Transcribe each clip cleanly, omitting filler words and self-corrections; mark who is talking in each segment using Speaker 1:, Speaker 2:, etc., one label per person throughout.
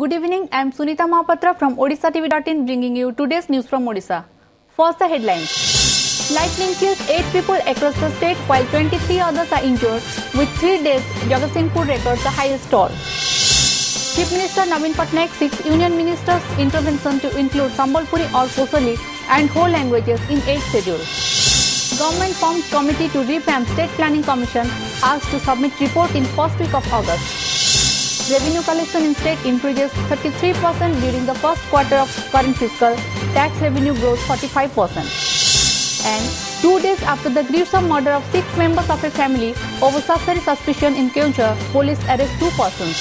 Speaker 1: Good evening, I am Sunita Mahapatra from OdishaTV.in bringing you today's news from Odisha. First, the headlines. Lightning kills 8 people across the state while 23 others are injured. With 3 deaths, Jagatsinghpur records the highest toll. Chief Minister Naveen Patnaik seeks Union Minister's intervention to include Sambalpuri or Kosali and whole languages in 8th schedule. Government forms committee to revamp State Planning Commission, asked to submit report in first week of August. Revenue collection in state increases 33% during the first quarter of current fiscal. Tax revenue grows 45%. And 2 days after the gruesome murder of 6 members of a family over suspicion in Keonjhar, police arrest 2 persons.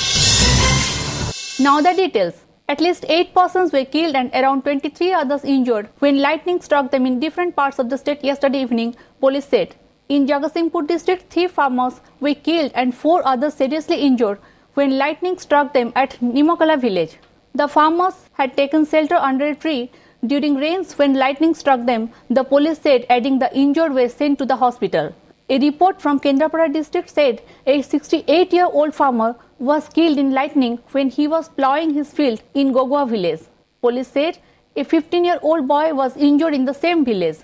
Speaker 1: Now the details. At least 8 persons were killed and around 23 others injured when lightning struck them in different parts of the state yesterday evening, police said. In Jagatsinghpur district, 3 farmers were killed and 4 others seriously injured when lightning struck them at Nimokala village. The farmers had taken shelter under a tree during rains when lightning struck them, the police said, adding the injured were sent to the hospital. A report from Kendrapada district said a 68-year-old farmer was killed in lightning when he was ploughing his field in Gogua village. Police said a 15-year-old boy was injured in the same village.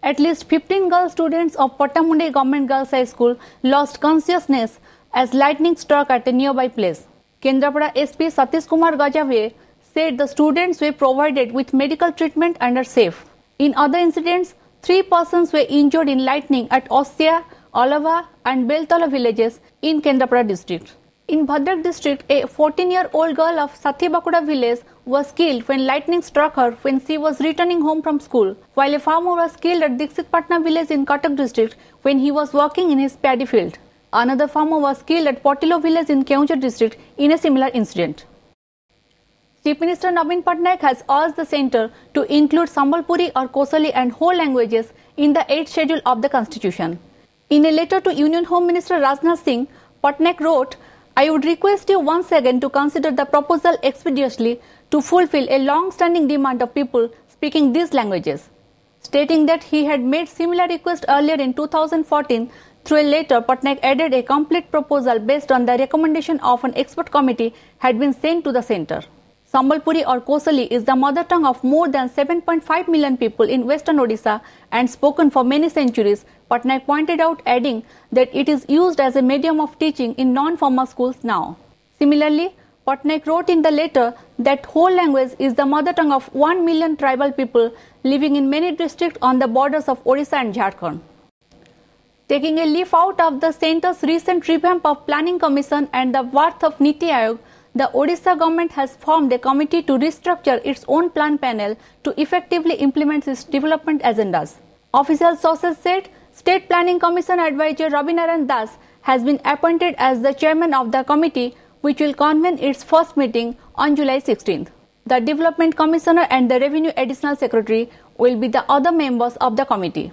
Speaker 1: At least 15 girl students of Pattamunde Government Girls High School lost consciousness as lightning struck at a nearby place. Kendrapada SP Satish Kumar Gajave said the students were provided with medical treatment and are safe. In other incidents, 3 persons were injured in lightning at Ostia, Olava and Beltala villages in Kendrapada district. In Bhadrak district, a 14-year-old girl of Sathibakuda village was killed when lightning struck her when she was returning home from school, while a farmer was killed at Dixitpatna village in Cuttack district when he was working in his paddy field. Another farmer was killed at Potilo village in Keonjhar district in a similar incident. Chief Minister Naveen Patnaik has asked the centre to include Sambalpuri or Kosali and whole languages in the 8th schedule of the Constitution. In a letter to Union Home Minister Rajnath Singh, Patnaik wrote, "I would request you once again to consider the proposal expeditiously to fulfill a long-standing demand of people speaking these languages." Stating that he had made similar request earlier in 2014, through a letter, Patnaik added a complete proposal based on the recommendation of an expert committee had been sent to the centre. Sambalpuri or Kosali is the mother tongue of more than 7.5 million people in western Odisha and spoken for many centuries, Patnaik pointed out, adding that it is used as a medium of teaching in non-formal schools now. Similarly, Patnaik wrote in the letter that whole language is the mother tongue of 1 million tribal people living in many districts on the borders of Odisha and Jharkhand. Taking a leaf out of the centre's recent revamp of Planning Commission and the worth of Niti Aayog, the Odisha government has formed a committee to restructure its own plan panel to effectively implement its development agendas. Official sources said State Planning Commission advisor Ravi Narayan Das has been appointed as the chairman of the committee, which will convene its first meeting on July 16th. The Development Commissioner and the Revenue Additional Secretary will be the other members of the committee.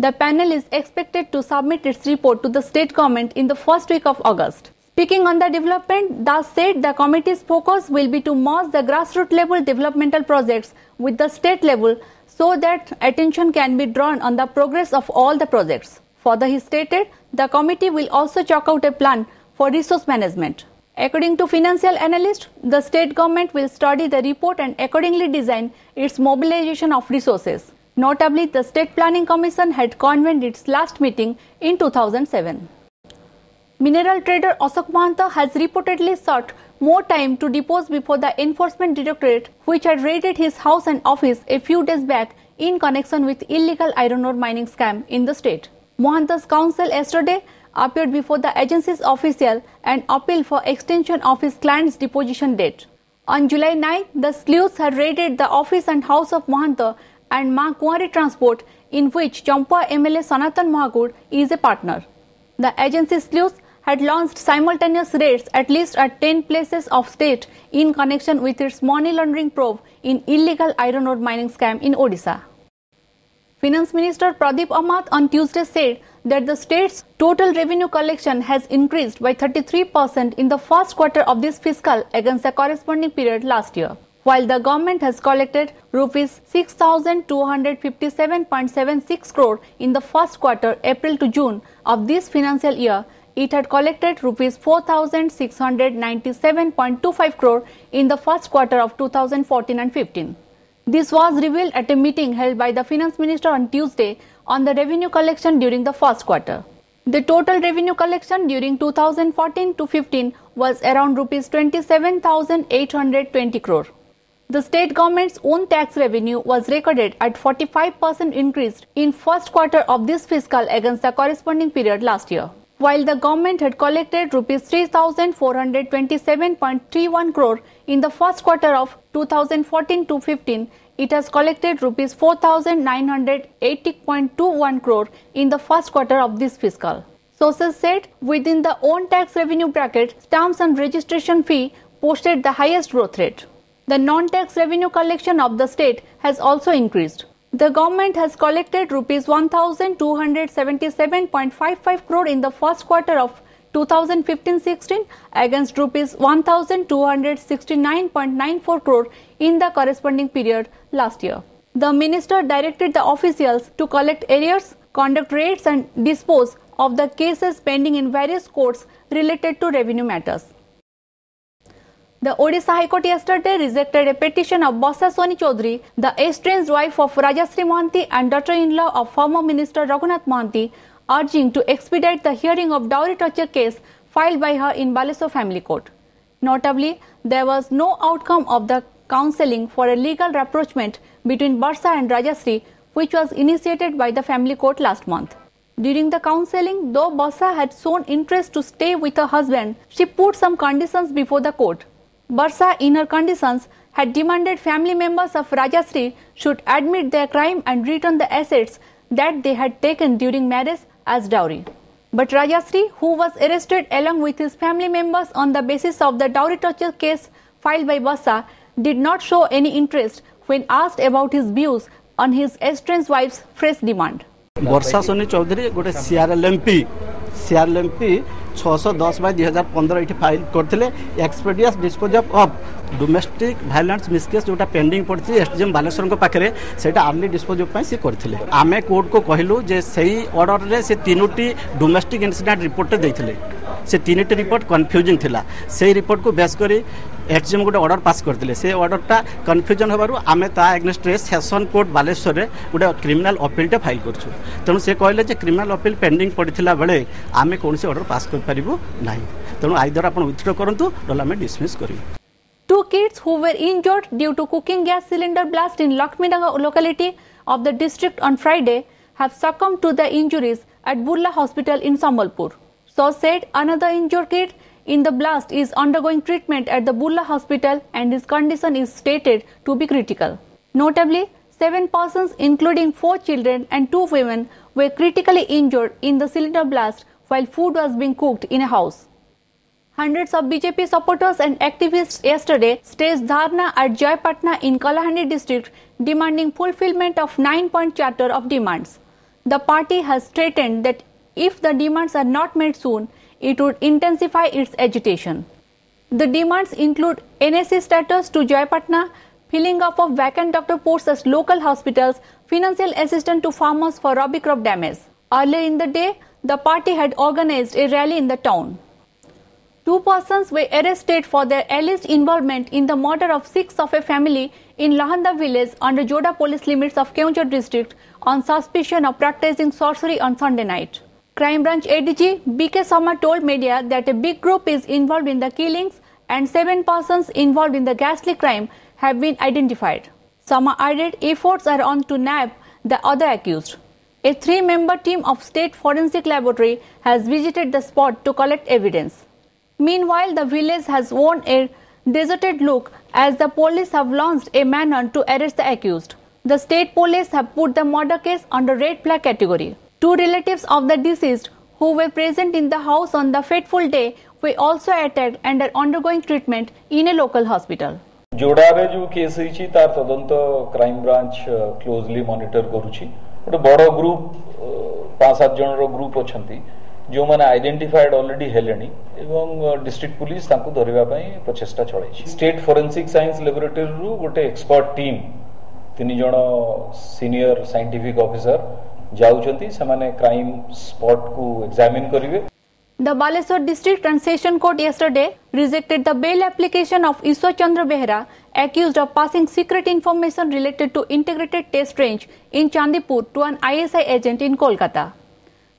Speaker 1: The panel is expected to submit its report to the state government in the first week of August. Speaking on the development, Das said the committee's focus will be to merge the grassroots level developmental projects with the state level so that attention can be drawn on the progress of all the projects. Further, he stated the committee will also chalk out a plan for resource management. According to financial analysts, the state government will study the report and accordingly design its mobilization of resources. Notably, the State Planning Commission had convened its last meeting in 2007. Mineral trader Ashok Mahanta has reportedly sought more time to depose before the Enforcement Directorate, which had raided his house and office a few days back in connection with illegal iron ore mining scam in the state. Mahanta's counsel yesterday appeared before the agency's official and appealed for extension of his client's deposition date. On July 9, the sleuths had raided the office and house of Mahanta and Ma Kuwari Transport, in which Champua MLA Sanatan Mahakur is a partner. The agency's sleuths had launched simultaneous raids at least at 10 places of state in connection with its money laundering probe in illegal iron ore mining scam in Odisha. Finance Minister Pradeep Amath on Tuesday said that the state's total revenue collection has increased by 33% in the first quarter of this fiscal against the corresponding period last year. While the government has collected rupees 6,257.76 crore in the first quarter, April to June of this financial year, it had collected rupees 4,697.25 crore in the first quarter of 2014 and 15. This was revealed at a meeting held by the Finance Minister on Tuesday on the revenue collection during the first quarter. The total revenue collection during 2014 to 15 was around rupees 27,820 crore. The state government's own tax revenue was recorded at 45% increase in first quarter of this fiscal against the corresponding period last year. While the government had collected rupees 3,427.31 crore in the first quarter of 2014 to 15, it has collected rupees 4,980.21 crore in the first quarter of this fiscal. Sources said within the own tax revenue bracket, stamps and registration fee posted the highest growth rate. The non-tax revenue collection of the state has also increased. The government has collected rupees 1,277.55 crore in the first quarter of 2015-16 against rupees 1,269.94 crore in the corresponding period last year. The minister directed the officials to collect arrears, conduct raids and dispose of the cases pending in various courts related to revenue matters. The Odisha High Court yesterday rejected a petition of Basa Soni Chaudhary, the estranged wife of Rajashree Mohanty and daughter-in-law of former Minister Raghunath Mohanty, urging to expedite the hearing of dowry torture case filed by her in Baleswar Family Court. Notably, there was no outcome of the counselling for a legal rapprochement between Barsa and Rajashree, which was initiated by the Family Court last month. During the counselling, though Barsa had shown interest to stay with her husband, she put some conditions before the court. Barsa, in her conditions, had demanded family members of Rajashree should admit their crime and return the assets that they had taken during marriage as dowry. But Rajashree, who was arrested along with his family members on the basis of the dowry torture case filed by Barsa, did not show any interest when asked about his views on his estranged wife's fresh demand.
Speaker 2: Barsa Soni Chaudhary गोटे CRLMP 610/2015 ये file करते एक्सपेडियस disposal of domestic violence मिसकेस जोटा pending पड़ी SDM Baleshwar पाखे से early disposal से करते आम कोर्ट को कहलु जे सही ऑर्डर रे से तीनोटी डोमेस्टिक इंसिडेंट रिपोर्ट देते से तीनोटी रिपोर्ट कन्फ्यूजिंग थिला से रिपोर्ट को बेस करी एसडीएम गोटे ऑर्डर पास करते से ऑर्डरटा कन्फ्यूजन होबारु आमे ता एग्नेस्ट रे सेशन कोर्ट बालेश्वर रे गोटे क्रिमिनल अपील फाइल करछु तेणु से कहले जे क्रिमिनल अपील पेंडिंग पड़िथिला बेले आमे कोनसी ऑर्डर पास कर परिबो नाही तेणु आइदर आपण विथड्रॉ करंतु नला आमे dismiss करिवो.
Speaker 1: Two kids who were injured due to cooking gas cylinder blast in Lakshminagar locality of the district on Friday have succumbed to the injuries at Bulla Hospital in Sambalpur. So said another injured kid in the blast is undergoing treatment at the Bulla Hospital and his condition is stated to be critical. Notably, 7 persons including 4 children and 2 women were critically injured in the cylinder blast while food was being cooked in a house. Hundreds of BJP supporters and activists yesterday staged dharna at Jayapatna in Kalahandi district demanding fulfillment of 9-point charter of demands. The party has threatened that if the demands are not met soon, it would intensify its agitation. The demands include NSC status to Jayapatna, filling up of vacant doctor posts at local hospitals, financial assistance to farmers for rabi crop damage. Earlier in the day, the party had organized a rally in the town. 2 persons were arrested for their alleged involvement in the murder of 6 of a family in Lahanda village under Joda police limits of Keonjhar district on suspicion of practicing sorcery on Sunday night. Crime Branch ADG BK Sharma told media that a big group is involved in the killings and 7 persons involved in the ghastly crime have been identified. Sharma added efforts are on to nab the other accused. A 3-member team of State Forensic Laboratory has visited the spot to collect evidence. Meanwhile, the village has worn a deserted look as the police have launched a manhunt to arrest the accused. The state police have put the murder case under red flag category. 2 relatives of the deceased who were present in the house on the fateful day were also attacked and are undergoing treatment in a local hospital.
Speaker 3: जोड़ा रे जो case होईची तार तदंत crime branch closely monitor करूची गोटे बड़ group 5-7 जन रो group अछंती जो माने आइडेंटिफाइड ऑलरेडी हेलेनी एवं डिस्ट्रिक्ट पुलिस तांको धरिबा पई प्रचेष्टा चलाइछि. स्टेट फोरेंसिक साइंस लैबोरेटरी रु गोटे एक्सपर्ट टीम 3 जन सीनियर साइंटिफिक ऑफिसर जाउछंती से माने क्राइम स्पॉट को एग्जामिन करिवे.
Speaker 1: The Baleswar District and Session Court yesterday rejected the bail application of Ishwar Chandra Behera, accused of passing secret information related to integrated test range in Chandipur to an ISI agent in Kolkata.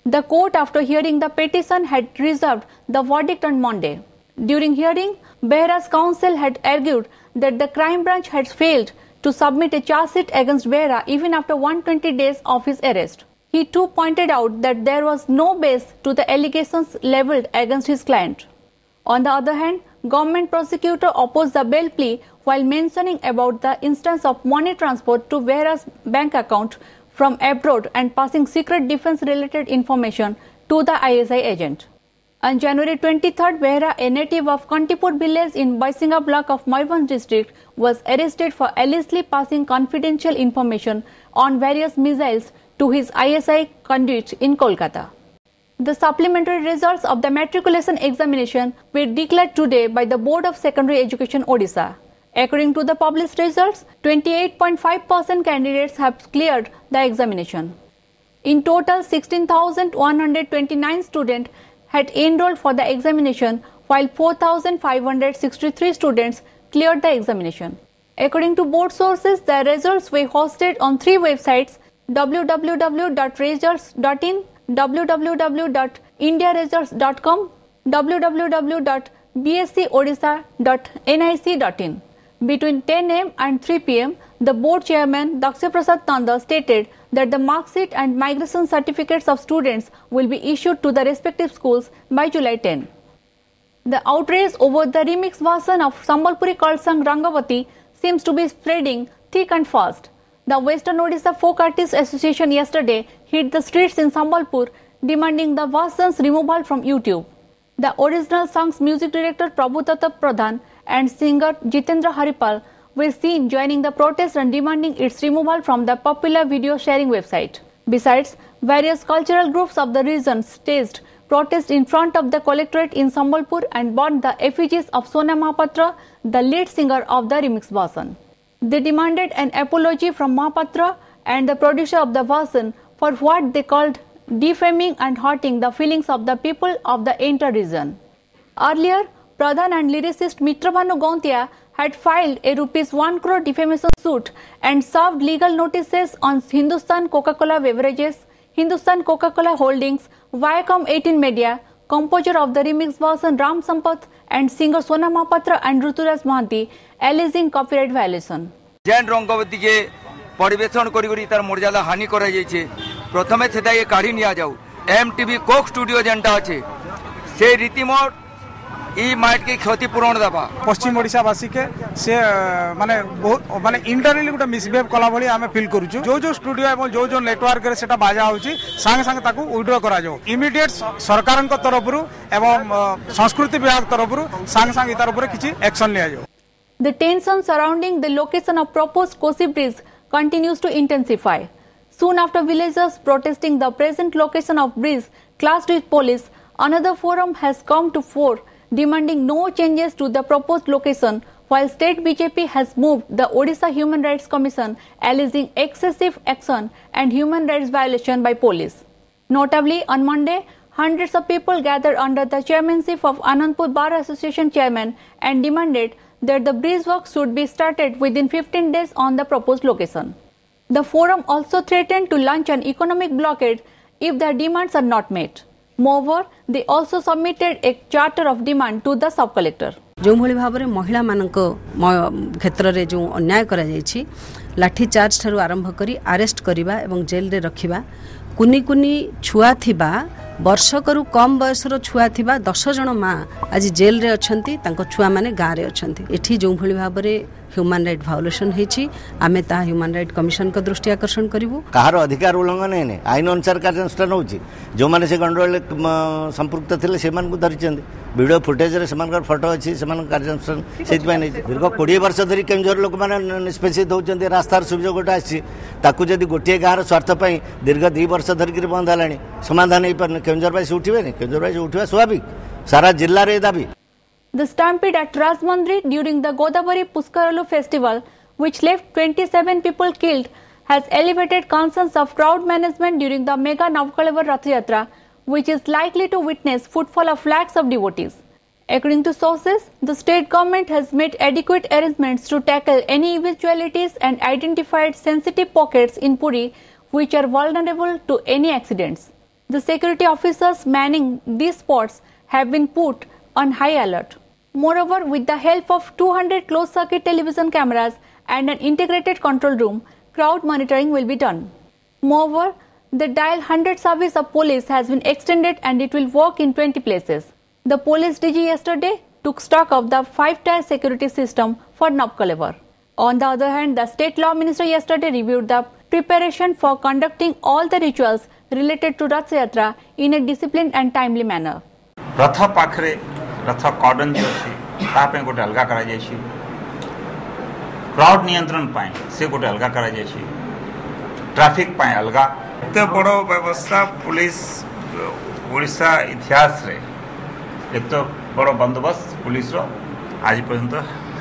Speaker 1: The court, after hearing the petition, had reserved the verdict on Monday. During hearing, Behera's counsel had argued that the crime branch had failed to submit a charge sheet against Behera even after 120 days of his arrest. He too pointed out that there was no base to the allegations levelled against his client. On the other hand, government prosecutor opposed the bail plea while mentioning about the instance of money transfer to Behera's bank account from abroad and passing secret defense-related information to the ISI agent. On January 23rd, Behera, a native of Kantipur village in Baisinga block of Mayurbhanj district, was arrested for allegedly passing confidential information on various missiles to his ISI conduit in Kolkata. The supplementary results of the matriculation examination were declared today by the Board of Secondary Education Odisha. According to the published results, 28.5% candidates have cleared the examination. In total, 16,129 students had enrolled for the examination, while 4,563 students cleared the examination. According to board sources, the results were hosted on 3 websites: www.results.in, www.indiaresults.com, www.bscodisha.nic.in. Between 10 am and 3 pm, the board chairman Daksha Prasad Tanda stated that the mark sheet and migration certificates of students will be issued to the respective schools by July 10. The outrage over the remix version of Sambalpuri called Sang Rangavati seems to be spreading thick and fast. The Western Odisha Folk Artists Association yesterday hit the streets in Sambalpur demanding the version's removal from YouTube. The original song's music director Prabhudatta Pradhan and singer Jitendra Haripal were seen joining the protest and demanding its removal from the popular video sharing website. Besides, various cultural groups of the region staged protests in front of the collectorate in Sambalpur and burned the effigies of Sona Mahapatra, the lead singer of the remix version. They demanded an apology from Mahapatra and the producer of the version for what they called defaming and hurting the feelings of the people of the entire region. Earlier, Pradhan and lyricist Mitrabhanu Gauntia had filed a ₹1 crore defamation suit and served legal notices on Hindustan Coca-Cola Beverages, Hindustan Coca-Cola Holdings, Viacom 18 Media, composer of the remix version Ram Sampath, and singer Sona Mahapatra and Ruturaj Mahanti, alleging copyright violation.
Speaker 4: Jain Rangabati के परिवेशन करी तार मर्यादा हानि करा जाइछे प्रथमे सेटा ये काढी निया जाऊ एमटीवी कोक स्टूडियो जेंटा अछि से रीतिमत ई माइट के क्षतिपूरण दबा
Speaker 5: पश्चिम ओडिशा वासी के से माने बहुत माने इंटरनली गुटा मिसबिहेव कला भली आमे फील करूछु जो जो स्टूडियो एवं जो जो नेटवर्क रे सेटा बाजा होची संगे संगे ताकू विड्रॉ करा जाऊ इमीडिएट सरकारन को तरफरु एवं संस्कृति विभाग तरफरु संगे संगे तार ऊपर किछि एक्शन लिया जाऊ.
Speaker 1: The tension surrounding the location of proposed Kosi Bridge continues to intensify. Soon after villagers protesting the present location of bridge clashed with police, another forum has come to fore demanding no changes to the proposed location, while state BJP has moved the Odisha Human Rights Commission alleging excessive action and human rights violation by police. Notably, on Monday, hundreds of people gathered under the chairmanship of Anandpur Bar Association chairman and demanded that the bridge work should be started within 15 days on the proposed location. The forum also threatened to launch an economic blockade if their demands are not met. Moreover, they also submitted a charter of demand to the sub-collector.
Speaker 6: जो भली भाव में महिला मानक क्षेत्र में जो अन्याय करा जायछि लाठी चार्ज ठारू आरंभ करी अरेस्ट करिबा एवं जेल रे रखिबा कुनी कुनी छुआ थिबा वर्षकरू कम बयसर छुआ थिबा 10 जन माँ आज जेल रे अछंती तांको छुआ माने गाँ रे अछंती एठी जो भली भाव में ह्यूमन राइट भायोलेशन हेछि आमे ता ह्यूमन राइट कमिशन को दृष्टि आकर्षण करिवु
Speaker 7: कहार अधिकार उल्लंघन हेने आईन अनुसार कार्यानुष्ठान होछि जो माने से गंडोल संपृक्त थिले से मान को धरिचंदी वीडियो फुटेज रे समान फोटो अछि समान कार्यानुष्ठान सेति माने दीर्घ 20 वर्ष धरि केंजर लोक माने निष्पेषित होचंदी रास्तार सुविधा गोटा आछि ताकू जदी गोटिए गार स्वार्थ पई दीर्घ 2 वर्ष धरि के बंद हलाणी समाधान नै पर केंजर बाई उठिबे नै केंजर बाई उठिबा स्वाभाविक सारा जिल्ला रे दाबी.
Speaker 1: The stampede at Rajmandri during the Godavari Puskaralu festival, which left 27 people killed, has elevated concerns of crowd management during the mega Navkalevar Rath Yatra, which is likely to witness footfall of lakhs of devotees. According to sources, the state government has made adequate arrangements to tackle any eventualities and identified sensitive pockets in Puri which are vulnerable to any accidents. The security officers manning these spots have been put on high alert. Moreover, with the help of 200 closed-circuit television cameras and an integrated control room, crowd monitoring will be done. Moreover, the Dial 100 service of police has been extended and it will work in 20 places. The police DG yesterday took stock of the 5-tier security system for Navkalevar. On the other hand, the State Law Minister yesterday reviewed the preparation for conducting all the rituals related to Rath Yatra in a disciplined and timely manner.
Speaker 8: रथ पाखरे रथ कॉर्डन जो अच्छी तापे गोटे अलगा करा जायछि crowd नियंत्रण पाए से गोटे अलगा करा जायछि ट्रैफिक पाए अलगा एते बड़ो व्यवस्था पुलिस ओडिशा इतिहास रे एते बड़ो बंदोबस्त पुलिस रो आज पर्यंत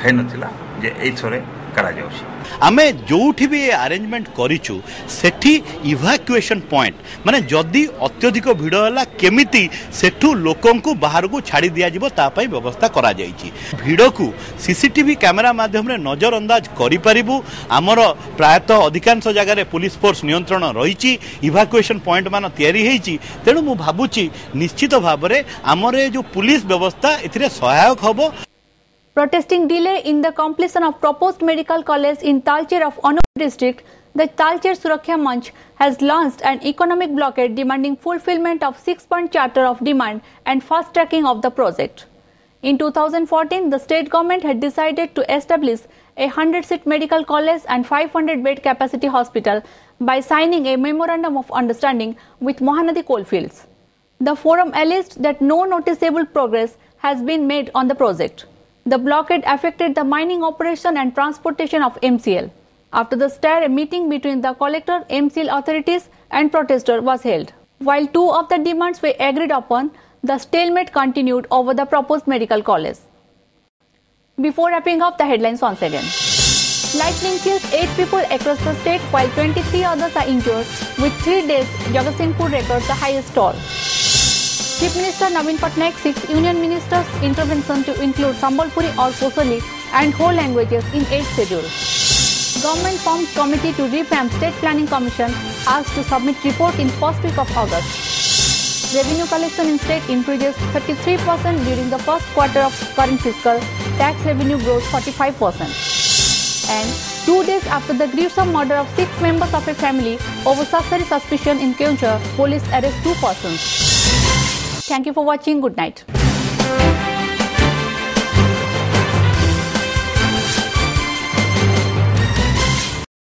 Speaker 8: है नथिला जे एई थरे करा जाउछि
Speaker 9: आमे जोठी भी अरेंजमेंट करिछु सेठी इवाक्युएशन पॉइंट माने जदी अत्यधिक भिड़ होला केमिति सेठू लोकन को बाहर को छाड़ी दिया जिवो ता पई व्यवस्था करा जाईछि भिड़ को सीसीटीवी कैमरा माध्यम रे नजर अंदाज करि परिबु हमर प्रायतः अधिकांश जगह रे पुलिस फोर्स नियंत्रण रहिछि इवाक्युएशन पॉइंट मान तयारी हेछि तेणु मु भाबुछि निश्चित भाव रे हमर जो पुलिस व्यवस्था एथिरे सहायक होबो.
Speaker 1: Protesting delay in the completion of proposed medical college in Talcher of Anuppur district, the Talcher Suraksha Manch has launched an economic blockade demanding fulfillment of 6-point charter of demand and fast-tracking of the project. In 2014, the state government had decided to establish a 100-seat medical college and 500-bed capacity hospital by signing a memorandum of understanding with Mahanadi Coalfields. The forum alleged that no noticeable progress has been made on the project. The blockade affected the mining operation and transportation of MCL. After the stir, a meeting between the collector, MCL authorities and protesters was held. While 2 of the demands were agreed upon, the stalemate continued over the proposed medical college. Before wrapping up the headlines once again. Lightning kills 8 people across the state while 23 others are injured. With 3 deaths, Jagatsinghpur records the highest toll. Chief Minister Naveen Patnaik seeks Union Ministers' intervention to include Sambalpuri or Kosali and whole languages in 8th schedule. Government forms committee to revamp State Planning Commission asked to submit report in first week of August. Revenue collection in state increases 33% during the first quarter of current fiscal. Tax revenue grows 45%. And 2 days after the gruesome murder of 6 members of a family over suspicion in Keonjhar, police arrest 2 persons. Thank you for watching. Good night.